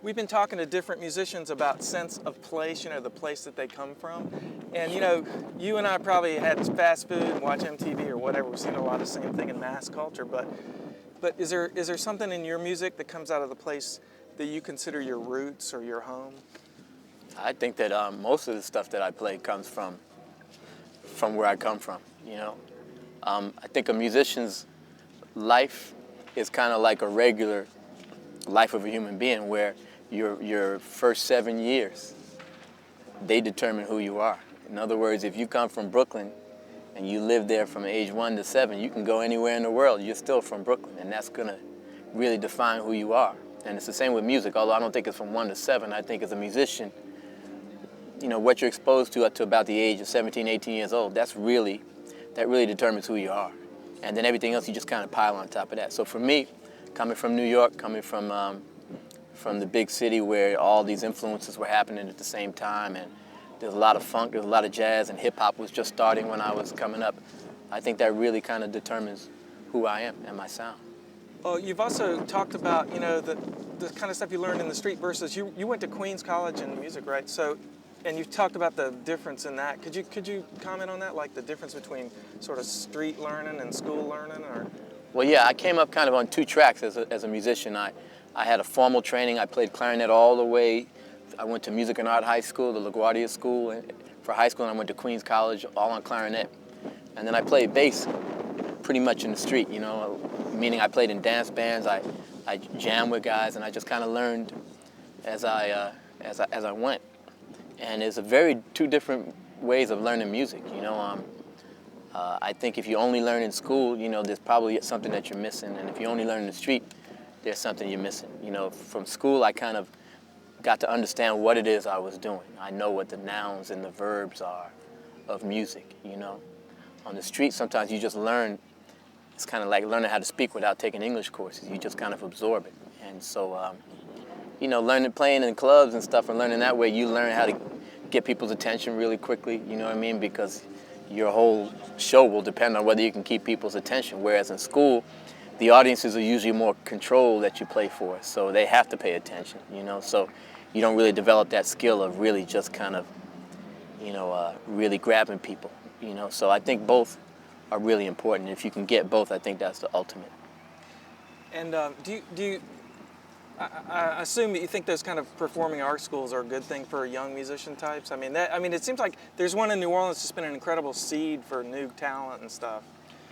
We've been talking to different musicians about sense of place, the place that they come from. And you and I probably had fast food and watch MTV or whatever. We've seen a lot of the same thing in mass culture, but is there something in your music that comes out of the place that you consider your roots or your home? I think that most of the stuff that I play comes from where I come from, I think a musician's life is kind of like a regular life of a human being where your first 7 years, they determine who you are. In other words, if you come from Brooklyn and you live there from age 1 to 7, you can go anywhere in the world, you're still from Brooklyn, and that's going to really define who you are. And it's the same with music, although I don't think it's from 1 to 7. I think as a musician, what you're exposed to up to about the age of 17, 18 years old, that really determines who you are. And then everything else you just kind of pile on top of that. So for me, coming from New York, coming from the big city where all these influences were happening at the same time, and there's a lot of funk, there's a lot of jazz, and hip-hop was just starting when I was coming up, I think that really kind of determines who I am and my sound. Oh, you've also talked about, the kind of stuff you learned in the street versus you went to Queens College in music, right? So, and you've talked about the difference in that. Could you comment on that, like the difference between sort of street learning and school learning, or? Well, yeah, I came up kind of on 2 tracks as a musician. I had a formal training. I played clarinet all the way. I went to Music and Art High School, the LaGuardia School for high school, and I went to Queens College, all on clarinet. And then I played bass pretty much in the street, meaning I played in dance bands. I jammed with guys, and I just kind of learned as I went. And it's very 2 different ways of learning music, I think if you only learn in school, there's probably something that you're missing. And if you only learn in the street, there's something you're missing. From school, I kind of got to understand what it is I was doing. I know what the nouns and the verbs are of music, On the street, sometimes you just learn. It's kind of like learning how to speak without taking English courses. You just kind of absorb it. And so, playing in clubs and stuff and learning that way, you learn how to get people's attention really quickly, because your whole show will depend on whether you can keep people's attention. Whereas in school, the audiences are usually more controlled that you play for, so they have to pay attention, So you don't really develop that skill of really just kind of, really grabbing people, So I think both are really important. If you can get both, I think that's the ultimate. And do you I assume that you think those kind of performing arts schools are a good thing for young musician types. I mean, it seems like there's one in New Orleans that's been an incredible seed for new talent and stuff.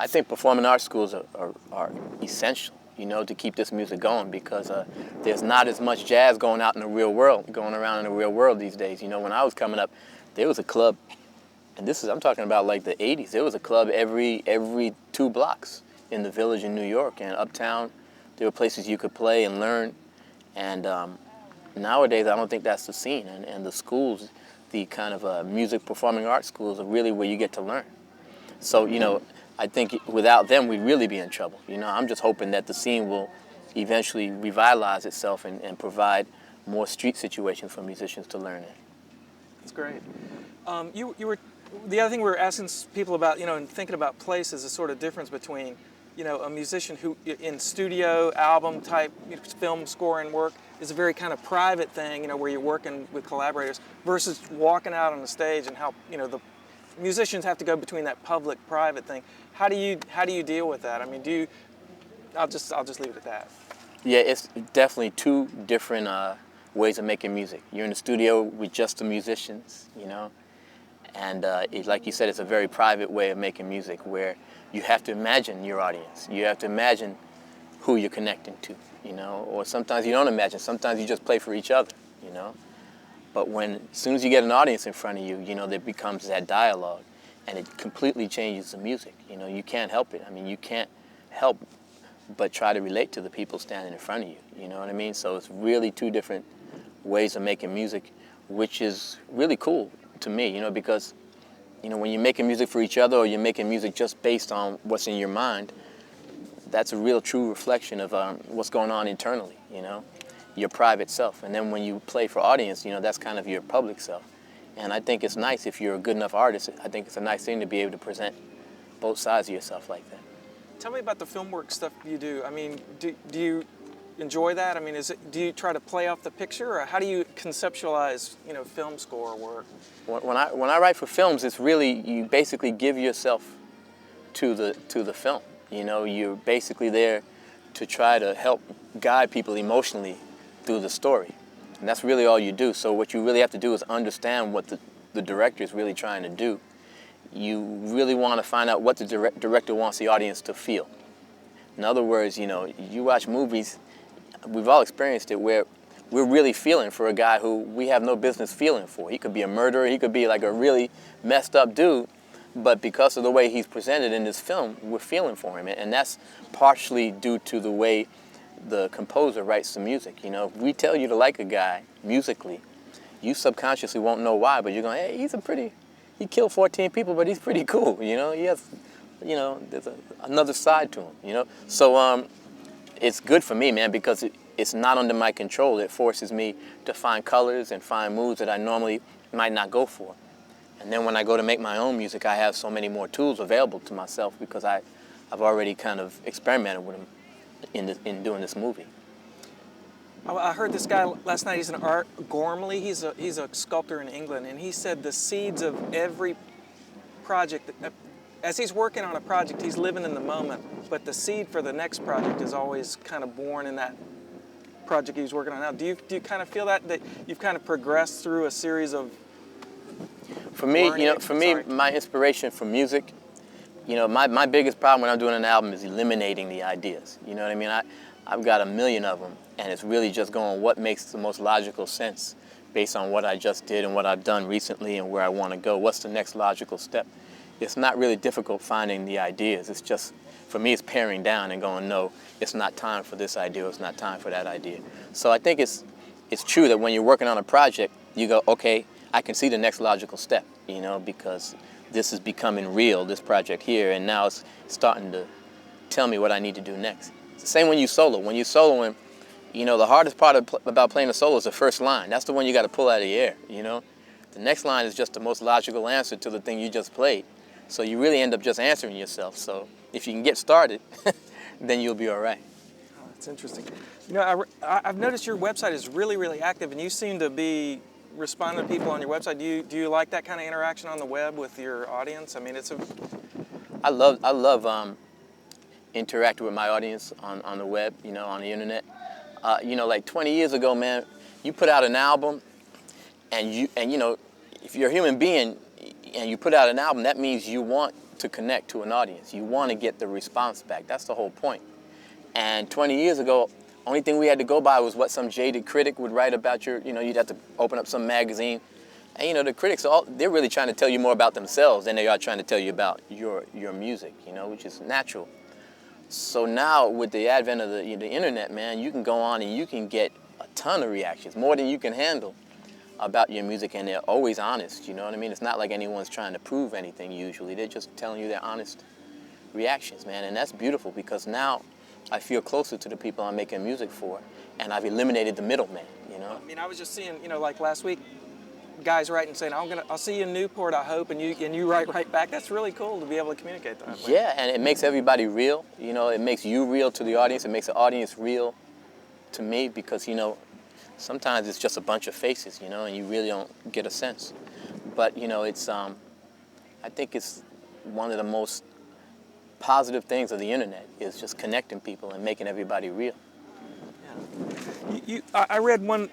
I think performing arts schools are essential, to keep this music going, because there's not as much jazz going around in the real world these days. When I was coming up, there was a club, and I'm talking about like the 80s. There was a club every 2 blocks in the Village in New York, and uptown, there were places you could play and learn. And nowadays, I don't think that's the scene. And the schools, the kind of music performing arts schools, are really where you get to learn. So, I think without them, we'd really be in trouble. I'm just hoping that the scene will eventually revitalize itself and provide more street situations for musicians to learn in. That's great. You were the other thing we were asking people about, and thinking about place is the sort of difference between a musician who in studio album type film scoring work is a very kind of private thing, where you're working with collaborators, versus walking out on the stage and how the musicians have to go between that public private thing. How do you deal with that? I mean, I'll just leave it at that. Yeah, it's definitely 2 different ways of making music. You're in the studio with just the musicians, and like you said, it's a very private way of making music where you have to imagine your audience. You have to imagine who you're connecting to, or sometimes you don't imagine. Sometimes you just play for each other, But as soon as you get an audience in front of you, there becomes that dialogue, and it completely changes the music. You can't help it. I mean, you can't help but try to relate to the people standing in front of you, you know what I mean? So it's really 2 different ways of making music, which is really cool to me, because when you're making music for each other, or you're making music just based on what's in your mind, that's a real true reflection of what's going on internally, your private self. And then when you play for audience, that's kind of your public self. And I think it's nice if you're a good enough artist. I think it's a nice thing to be able to present both sides of yourself like that. Tell me about the film work stuff you do. I mean, do you enjoy that? I mean, do you try to play off the picture, or how do you conceptualize, film score work? When I write for films, it's really, you basically give yourself to the film. You're basically there to try to help guide people emotionally through the story. And that's really all you do. So what you really have to do is understand what the director is really trying to do. You really want to find out what the director wants the audience to feel. In other words, you watch movies, we've all experienced it, where we're really feeling for a guy who we have no business feeling for. He could be a murderer, he could be like a really messed up dude, but because of the way he's presented in this film, we're feeling for him. And that's partially due to the way the composer writes the music. If we tell you to like a guy musically, you subconsciously won't know why, but you're going, hey, he killed 14 people, but he's pretty cool. He has, there's another side to him, So it's good for me, man, because it's not under my control. It forces me to find colors and find moods that I normally might not go for. And then when I go to make my own music, I have so many more tools available to myself because I've already kind of experimented with them in doing this movie. I heard this guy last night. He's an Art Gormley. He's a sculptor in England, and he said the seeds of every project, as he's working on a project, he's living in the moment, but the seed for the next project is always kind of born in that project he's working on now. Do you kind of feel that you've kind of progressed through a series of For me, learning? my inspiration for music, my biggest problem when I'm doing an album is eliminating the ideas. You know what I mean? I've got a million of them, and it's really just going what makes the most logical sense based on what I just did and what I've done recently and where I want to go. What's the next logical step? It's not really difficult finding the ideas. It's just, for me, it's paring down and going, no, it's not time for this idea, or it's not time for that idea. So I think it's true that when you're working on a project, you go, okay, I can see the next logical step, because this is becoming real, this project here, and now it's starting to tell me what I need to do next. It's the same when you solo. When you're soloing, the hardest part about playing a solo is the first line. That's the one you got to pull out of the air, The next line is just the most logical answer to the thing you just played. So you really end up just answering yourself. So if you can get started, then you'll be all right. Oh, that's interesting. I've noticed your website is really, really active, and you seem to be responding to people on your website. Do you like that kind of interaction on the web with your audience? I mean, I love interacting with my audience on the web, on the internet. Like 20 years ago, man, you put out an album, and if you're a human being and you put out an album, that means you want to connect to an audience. You want to get the response back. That's the whole point. And 20 years ago, only thing we had to go by was what some jaded critic would write about you'd have to open up some magazine. And the critics, they're really trying to tell you more about themselves than they are trying to tell you about your music, which is natural. So now with the advent of the internet, man, you can go on and you can get a ton of reactions, more than you can handle, about your music, and they're always honest, you know what I mean? It's not like anyone's trying to prove anything usually. They're just telling you their honest reactions, man, and that's beautiful because now I feel closer to the people I'm making music for, and I've eliminated the middleman, I mean, I was just seeing, like last week, guys writing saying, I'll see you in Newport, I hope, and you write right back. That's really cool to be able to communicate that way. Yeah, and it makes everybody real. It makes you real to the audience. It makes the audience real to me because, sometimes it's just a bunch of faces, and you really don't get a sense. But, it's, I think it's one of the most positive things of the internet is just connecting people and making everybody real. Yeah. I read one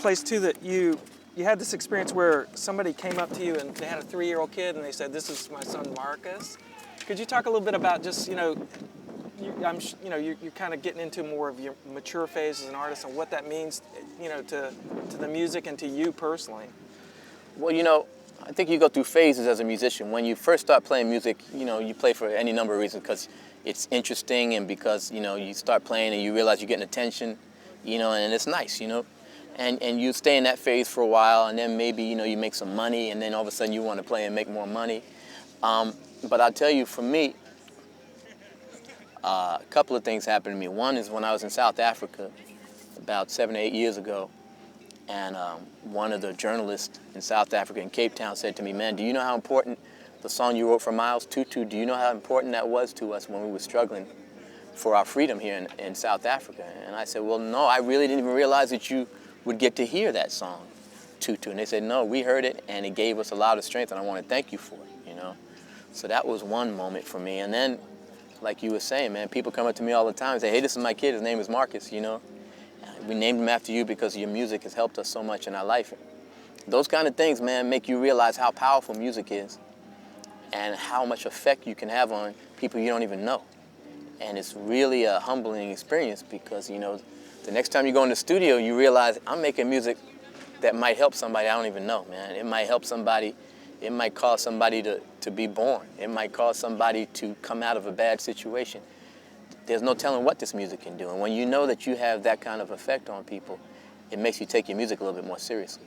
place, too, that you had this experience where somebody came up to you and they had a 3-year-old kid and they said, "This is my son Marcus." Could you talk a little bit about just, you're kind of getting into more of your mature phase as an artist and what that means, to the music and to you personally? Well, I think you go through phases as a musician. When you first start playing music, you play for any number of reasons because it's interesting and because, you start playing and you realize you're getting attention, and it's nice, And you stay in that phase for a while, and then maybe, you make some money, and then all of a sudden you want to play and make more money. But I'll tell you, for me, a couple of things happened to me. One is when I was in South Africa about 7 or 8 years ago, and one of the journalists in South Africa in Cape Town said to me, "Man, do you know how important the song you wrote for Miles Tutu, do you know how important that was to us when we were struggling for our freedom here in South Africa. And I said, well, no, I really didn't even realize that you would get to hear that song, Tutu. And they said, no, we heard it, and it gave us a lot of strength, and I want to thank you for it, you know. So that was one moment for me. And then, like you were saying, man, people come up to me all the time and say, hey, this is my kid, his name is Marcus, you know. We named him after you because your music has helped us so much in our life. Those kind of things, man, make you realize how powerful music is and how much effect you can have on people you don't even know. And it's really a humbling experience because, you know, the next time you go in the studio, you realize I'm making music that might help somebody I don't even know, man. It might help somebody. It might cause somebody to be born. It might cause somebody to come out of a bad situation. There's no telling what this music can do. And when you know that you have that kind of effect on people, it makes you take your music a little bit more seriously.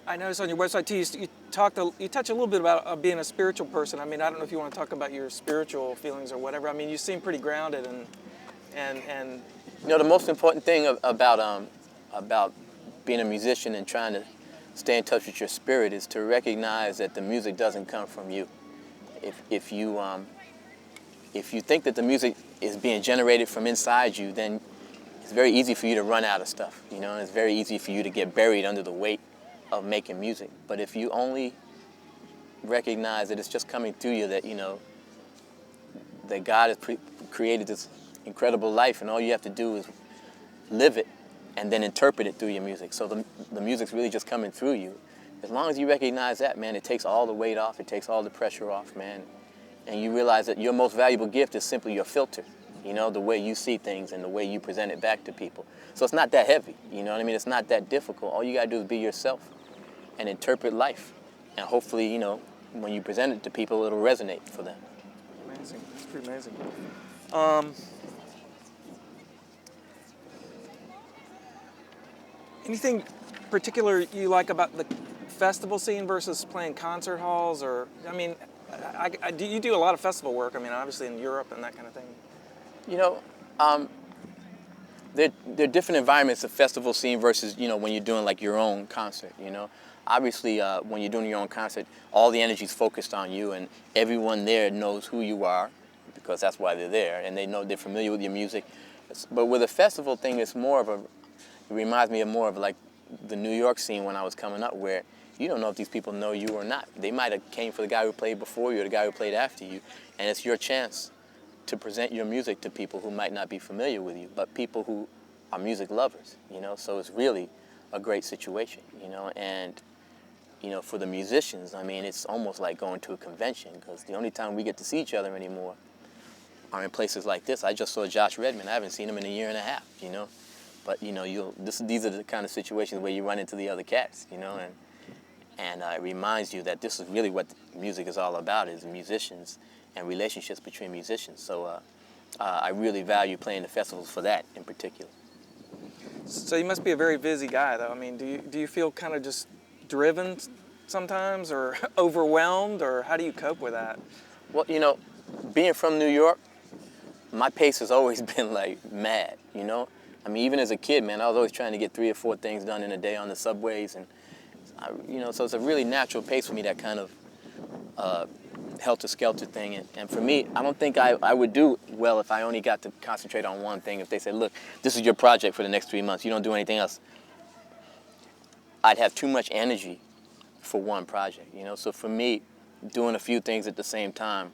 I noticed on your website too, you touch a little bit about being a spiritual person. I mean, I don't know if you want to talk about your spiritual feelings or whatever. I mean, you seem pretty grounded and. You know, the most important thing about being a musician and trying to stay in touch with your spirit is to recognize that the music doesn't come from you. If you think that the music is being generated from inside you, then it's very easy for you to run out of stuff, you know, and it's very easy for you to get buried under the weight of making music. But if you only recognize that it's just coming through you, that, you know, that God has created this incredible life and all you have to do is live it and then interpret it through your music. So the music's really just coming through you. As long as you recognize that, man, it takes all the weight off, it takes all the pressure off, man. And you realize that your most valuable gift is simply your filter, you know, the way you see things and the way you present it back to people. So it's not that heavy, you know what I mean? It's not that difficult. All you gotta do is be yourself and interpret life. And hopefully, you know, when you present it to people, it'll resonate for them. Amazing, that's pretty amazing. Anything particular you like about the festival scene versus playing concert halls, or, I mean, you do a lot of festival work, I mean, obviously in Europe and that kind of thing. You know, there are different environments of festival scene versus, you know, when you're doing like your own concert, you know. Obviously, when you're doing your own concert, all the energy's focused on you and everyone there knows who you are because that's why they're there and they know they're familiar with your music. But with a festival thing, it's more of a, it reminds me of more of like the New York scene when I was coming up, where you don't know if these people know you or not. They might have came for the guy who played before you or the guy who played after you, and it's your chance to present your music to people who might not be familiar with you, but people who are music lovers, you know? So it's really a great situation, you know? And, you know, for the musicians, I mean, it's almost like going to a convention, because the only time we get to see each other anymore are in places like this. I just saw Josh Redman. I haven't seen him in a year and a half, you know? But, you know, these are the kind of situations where you run into the other cats, you know? And it reminds you that this is really what music is all about, is musicians and relationships between musicians. So I really value playing the festivals for that in particular. So you must be a very busy guy, though. I mean, do you feel kind of just driven sometimes, or overwhelmed, or how do you cope with that? Well, you know, being from New York, my pace has always been like mad, you know? I mean, even as a kid, man, I was always trying to get 3 or 4 things done in a day on the subways, and you know, so it's a really natural pace for me, that kind of helter-skelter thing. And for me, I don't think I would do well if I only got to concentrate on one thing. If they said, look, this is your project for the next 3 months, you don't do anything else, I'd have too much energy for one project, you know? So for me, doing a few things at the same time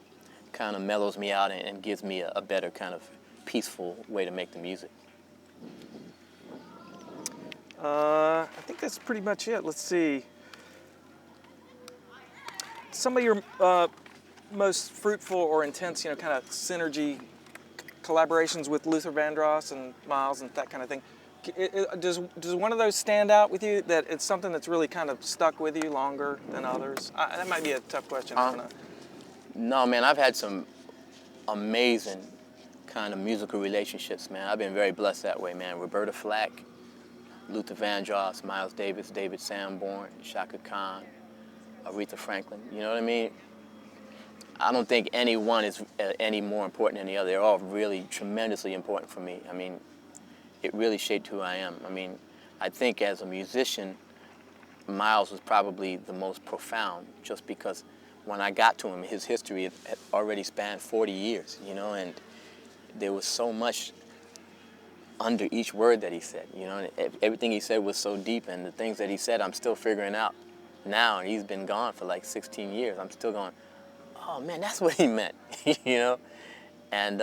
kind of mellows me out and gives me a better kind of peaceful way to make the music. I think that's pretty much it. Let's see. Some of your most fruitful or intense, you know, kind of synergy collaborations with Luther Vandross and Miles and that kind of thing. Does one of those stand out with you, that it's something that's really kind of stuck with you longer than others? That might be a tough question. I don't know. No, man, I've had some amazing kind of musical relationships, man. I've been very blessed that way, man. Roberta Flack, Luther Vandross, Miles Davis, David Sanborn, Shaka Khan, Aretha Franklin. You know what I mean? I don't think any one is any more important than the other. They're all really tremendously important for me. I mean, it really shaped who I am. I mean, I think as a musician, Miles was probably the most profound, just because when I got to him, his history had already spanned 40 years, you know, and there was so much under each word that he said, you know, and everything he said was so deep, and the things that he said I'm still figuring out now, and he's been gone for like 16 years. I'm still going, oh man, that's what he meant, you know? And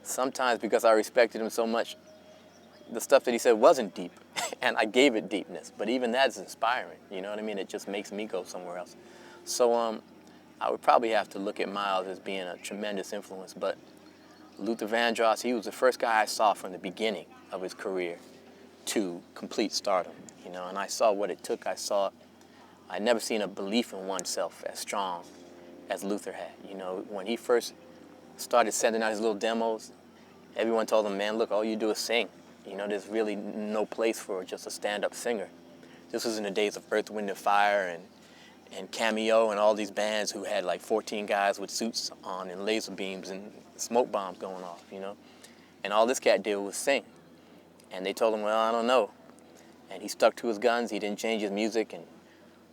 sometimes because I respected him so much, the stuff that he said wasn't deep, and I gave it deepness, but even that's inspiring, you know what I mean? It just makes me go somewhere else. So I would probably have to look at Miles as being a tremendous influence, but Luther Vandross, he was the first guy I saw from the beginning of his career to complete stardom, you know, and I saw what it took. I'd never seen a belief in oneself as strong as Luther had. You know, when he first started sending out his little demos, everyone told him, man, look, all you do is sing. You know, there's really no place for just a stand-up singer. This was in the days of Earth, Wind & Fire and Cameo and all these bands who had like 14 guys with suits on and laser beams and smoke bombs going off, you know. And all this cat did was sing. And they told him, well, I don't know. And he stuck to his guns. He didn't change his music. And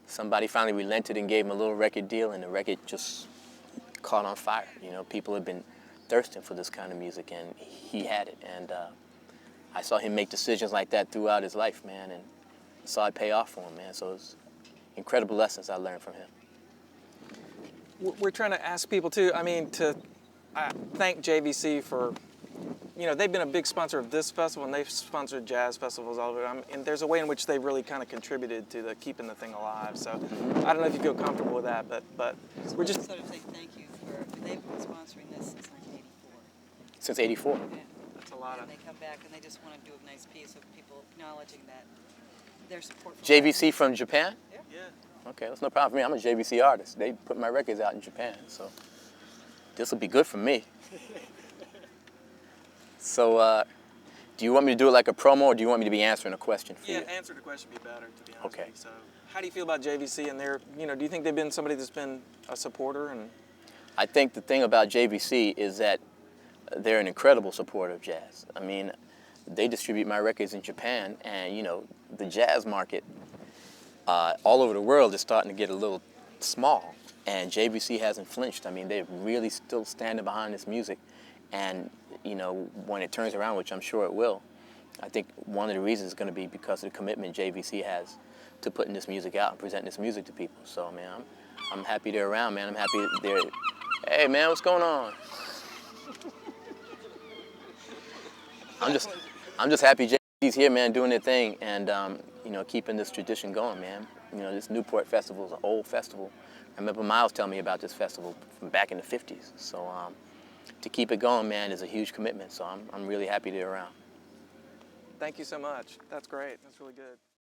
somebody finally relented and gave him a little record deal, and the record just caught on fire. You know, people had been thirsting for this kind of music, and he had it. And I saw him make decisions like that throughout his life, man, and saw it pay off for him, man. So it's incredible lessons I learned from him. We're trying to ask people too, I mean, to thank JVC for, you know, they've been a big sponsor of this festival, and they've sponsored jazz festivals all over. And there's a way in which they really kind of contributed to keeping the thing alive. So I don't know if you feel comfortable with that, but we're just sort of say thank you for, they've been sponsoring this since 1984. Since '84? Yeah. that's a lot of. And they come back and they just want to do a nice piece of people acknowledging that their support for JVC from Japan? Yeah. Okay, that's no problem for me. I'm a JVC artist. They put my records out in Japan, so this will be good for me. So, do you want me to do it like a promo, or do you want me to be answering a question for Yeah, you? answer the question would be better, to be honest Okay. with you. So how do you feel about JVC and their, you know, do you think they've been somebody that's been a supporter? And I think the thing about JVC is that they're an incredible supporter of jazz. I mean, they distribute my records in Japan, and, you know, the jazz market all over the world is starting to get a little small, and JVC hasn't flinched. I mean, they're really still standing behind this music, and, you know, when it turns around, which I'm sure it will, I think one of the reasons is going to be because of the commitment JVC has to putting this music out and presenting this music to people. So, man, I'm happy they're around, man. I'm happy they're, hey, man, what's going on? I'm just happy JVC's here, man, doing their thing, and, you know, keeping this tradition going, man. You know, this Newport festival is an old festival. I remember Miles telling me about this festival from back in the 50s. So to keep it going, man, is a huge commitment. So I'm really happy they're around. thank you so much. That's great. That's really good.